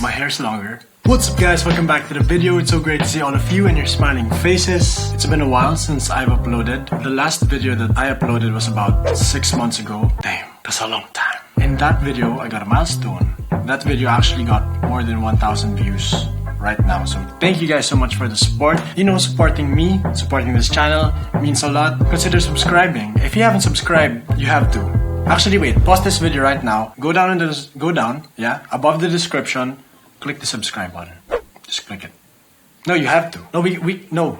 my hair's longer. What's up guys, welcome back to the video. It's so great to see all of you and your smiling faces. It's been a while since I've uploaded. The last video that I uploaded was about 6 months ago. Damn, that's a long time. In that video, I got a milestone. That video actually got more than 1,000 views right now. So thank you guys so much for the support. You know, supporting me, supporting this channel means a lot. Consider subscribing. If you haven't subscribed, you have to. Actually, wait, pause this video right now. Go down, above the description. Click the subscribe button. Just click it. No, you have to. No.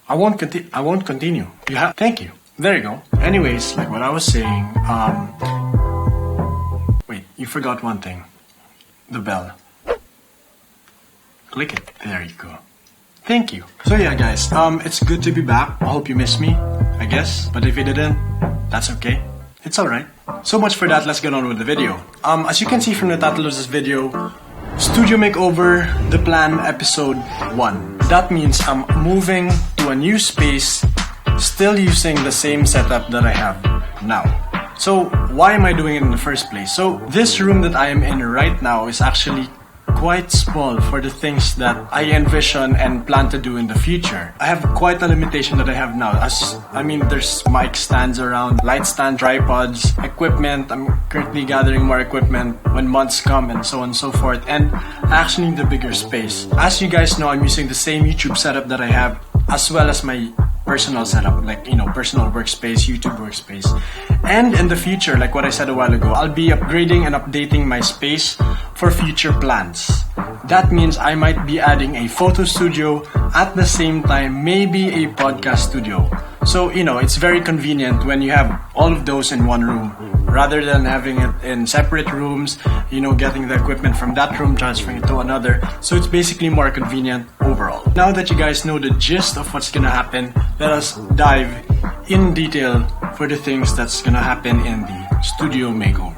I won't continue. You have. Thank you. There you go. Anyways, like what I was saying. Wait, you forgot one thing. The bell. Click it. There you go. Thank you. So yeah, guys. It's good to be back. I hope you missed me. I guess. But if you didn't, that's okay. It's alright. So much for that. Let's get on with the video. As you can see from the title of this video. Studio Makeover, The Plan, Episode 1. That means I'm moving to a new space, still using the same setup that I have now. So, why am I doing it in the first place? So, this room that I am in right now is actually quite small for the things that I envision and plan to do in the future. I have quite a limitation that I have now. There's mic stands around, light stand, tripods, equipment. I'm currently gathering more equipment when months come and so on and so forth. And I actually need a bigger space. As you guys know, I'm using the same YouTube setup that I have as well as my personal setup, personal workspace, YouTube workspace. And in the future, like what I said a while ago, I'll be upgrading and updating my space for future plans. That means I might be adding a photo studio at the same time, maybe a podcast studio. So, it's very convenient when you have all of those in one room rather than having it in separate rooms, getting the equipment from that room, transferring it to another. So it's basically more convenient overall. Now that you guys know the gist of what's gonna happen, let us dive in detail for the things that's gonna happen in the studio makeover.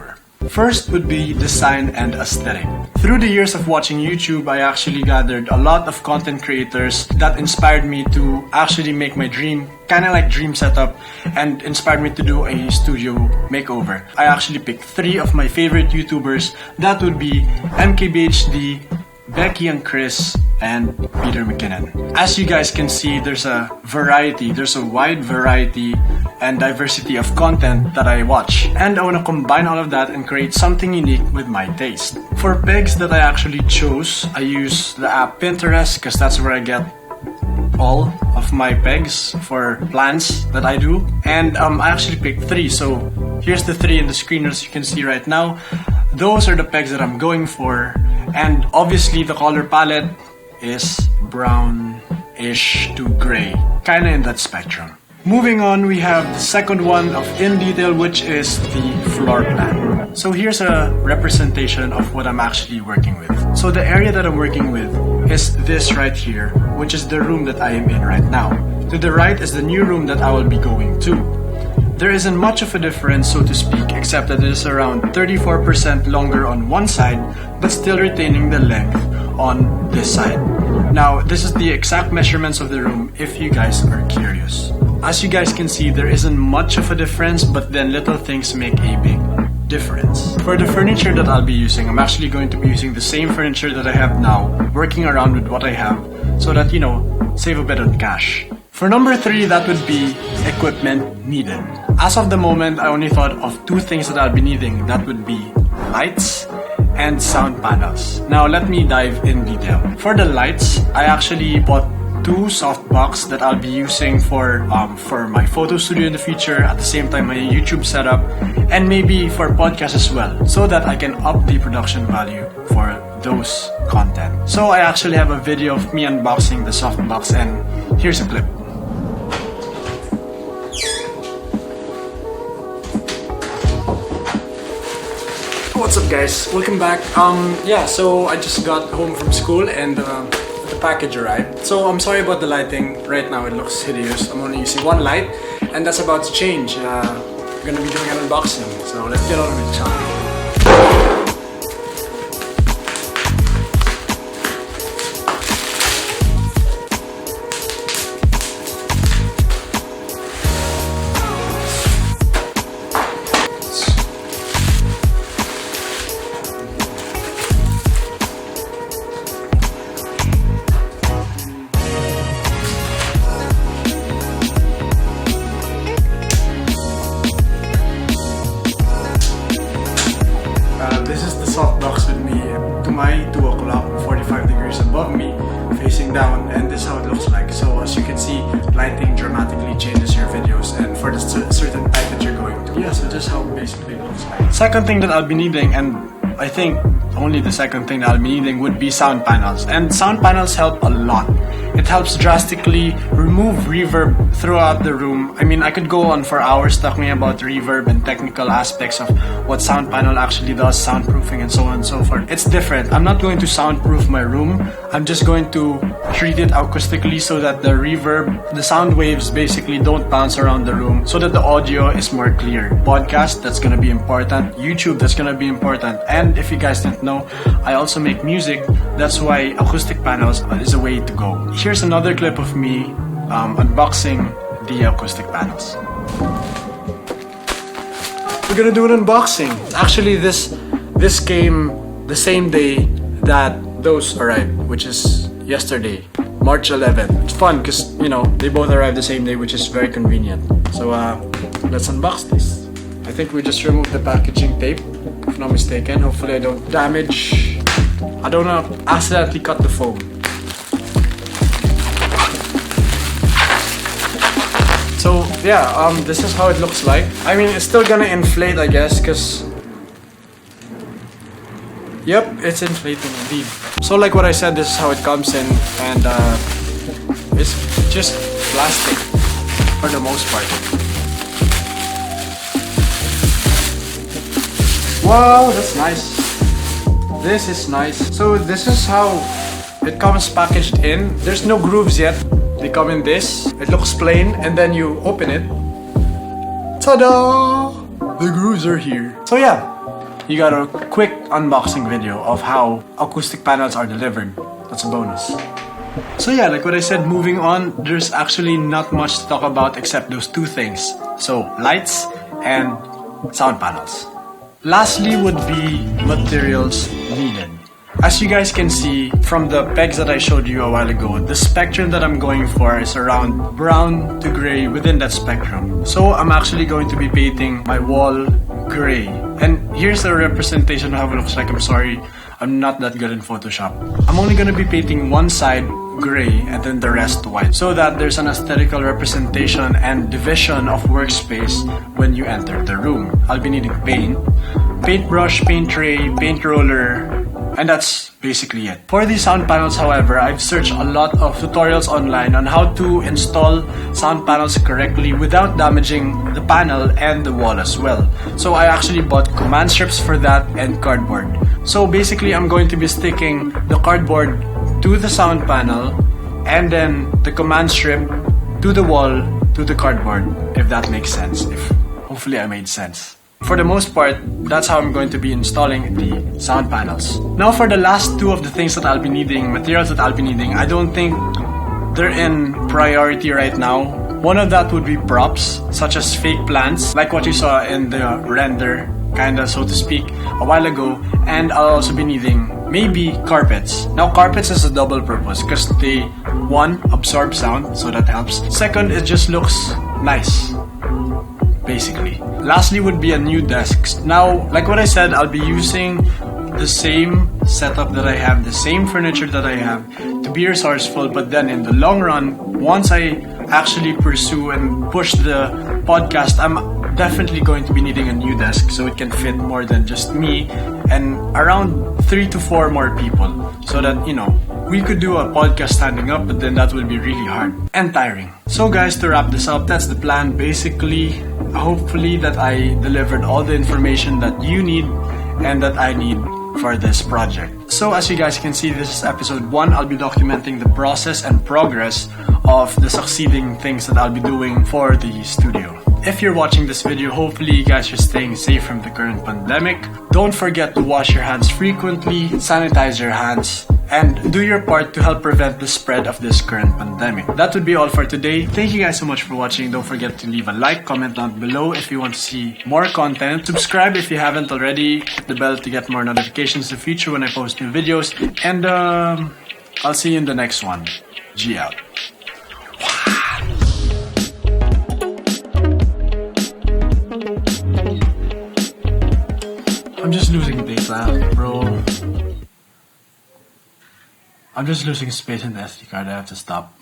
First would be design and aesthetic. Through the years of watching YouTube, I actually gathered a lot of content creators that inspired me to actually make my dream setup and inspired me to do a studio makeover. I actually picked 3 of my favorite YouTubers. That would be MKBHD, Becky and Chris, and Peter McKinnon. As you guys can see, there's a wide variety and diversity of content that I watch. And I want to combine all of that and create something unique with my taste. For pegs that I actually chose, I use the app Pinterest because that's where I get all of my pegs for plans that I do. And I actually picked 3. So here's the 3 in the screen as you can see right now. Those are the pegs that I'm going for. And obviously the color palette is brownish to gray, kinda in that spectrum. Moving on, we have the second one of in detail, which is the floor plan. So here's a representation of what I'm actually working with. So the area that I'm working with is this right here, which is the room that I am in right now. To the right is the new room that I will be going to. There isn't much of a difference, so to speak, except that it is around 34% longer on one side, but still retaining the length on this side. Now, this is the exact measurements of the room if you guys are curious. As you guys can see, there isn't much of a difference, but then little things make a big difference. For the furniture that I'll be using, I'm actually going to be using the same furniture that I have now, working around with what I have, so that, save a bit of cash. For number 3, that would be equipment needed. As of the moment, I only thought of 2 things that I'll be needing. That would be lights and sound panels. Now let me dive in detail. For the lights, I actually bought 2 softbox that I'll be using for my photo studio in the future, at the same time my YouTube setup, and maybe for podcast as well, so that I can up the production value for those content. So I actually have a video of me unboxing the softbox, and here's a clip. What's up guys, welcome back. So I just got home from school and the package arrived. So I'm sorry about the lighting. Right now it looks hideous. I'm only using 1 light and that's about to change. We're gonna be doing an unboxing. So let's get on with it, shall we? sky, 2 o'clock, 45 degrees above me, facing down, and this is how it looks like. So as you can see, lighting dramatically changes your videos and for the certain type that you're going to. Yeah, so this is how basically it looks like. Second thing that I'll be needing, and I think only the second thing that I'll be needing, would be sound panels. And sound panels help a lot. It helps drastically remove reverb throughout the room. I mean, I could go on for hours talking about reverb and technical aspects of what sound panel actually does, soundproofing and so on and so forth. It's different. I'm not going to soundproof my room. I'm just going to treat it acoustically so that the reverb, the sound waves basically don't bounce around the room, so that the audio is more clear. Podcast, that's gonna be important. YouTube, that's gonna be important. And if you guys didn't know, I also make music. That's why acoustic panels is a way to go. Here's another clip of me unboxing the acoustic panels. We're gonna do an unboxing. Actually, this came the same day that those arrived, which is yesterday, March 11th. It's fun because, you know, they both arrived the same day, which is very convenient. So let's unbox this. I think we just removed the packaging tape, if not mistaken. Hopefully I don't accidentally cut the foam. So yeah, this is how it looks like. I mean, it's still gonna inflate, I guess, because yep, it's inflating indeed. So like what I said, this is how it comes in, and it's just plastic for the most part. Wow, that's nice. This is nice. So this is how it comes packaged in. There's no grooves yet. They come in this. It looks plain, and then you open it. Ta-da! The grooves are here. So yeah, you got a quick unboxing video of how acoustic panels are delivered. That's a bonus. So yeah, like what I said, moving on, there's actually not much to talk about except those two things. So lights and sound panels. Lastly would be materials needed. As you guys can see from the pegs that I showed you a while ago, the spectrum that I'm going for is around brown to gray within that spectrum. So I'm actually going to be painting my wall gray. And here's a representation of how it looks like. I'm sorry, I'm not that good in Photoshop. I'm only going to be painting one side gray and then the rest white, so that there's an aesthetical representation and division of workspace when you enter the room. I'll be needing paint, paintbrush, paint tray, paint roller, and that's basically it. For these sound panels, however, I've searched a lot of tutorials online on how to install sound panels correctly without damaging the panel and the wall as well. So I actually bought command strips for that and cardboard. So basically, I'm going to be sticking the cardboard to the sound panel and then the command strip to the wall to the cardboard, if that makes sense. Hopefully I made sense. For the most part, that's how I'm going to be installing the sound panels. Now for the last two of the things that I'll be needing, materials that I'll be needing, I don't think they're in priority right now. One of that would be props, such as fake plants, like what you saw in the render, kinda so to speak, a while ago. And I'll also be needing maybe carpets. Now carpets is a double purpose because they, one, absorb sound, so that helps. Second, it just looks nice, basically. Lastly would be a new desk. Now, like what I said, I'll be using the same setup that I have, the same furniture that I have to be resourceful, but then in the long run, once I actually pursue and push the podcast, I'm definitely going to be needing a new desk so it can fit more than just me and around 3 to 4 more people, so that, you know, we could do a podcast standing up, but then that will be really hard and tiring. So guys, to wrap this up, that's the plan. Basically, hopefully that I delivered all the information that you need and that I need for this project. So as you guys can see, this is episode 1. I'll be documenting the process and progress of the succeeding things that I'll be doing for the studio. If you're watching this video, hopefully you guys are staying safe from the current pandemic. Don't forget to wash your hands frequently, sanitize your hands, and do your part to help prevent the spread of this current pandemic. That would be all for today. Thank you guys so much for watching. Don't forget to leave a like, comment down below if you want to see more content. Subscribe if you haven't already. Hit the bell to get more notifications in the future when I post new videos. And I'll see you in the next one. G out. I'm just losing data, bro. I'm just losing space in the SD card. I have to stop.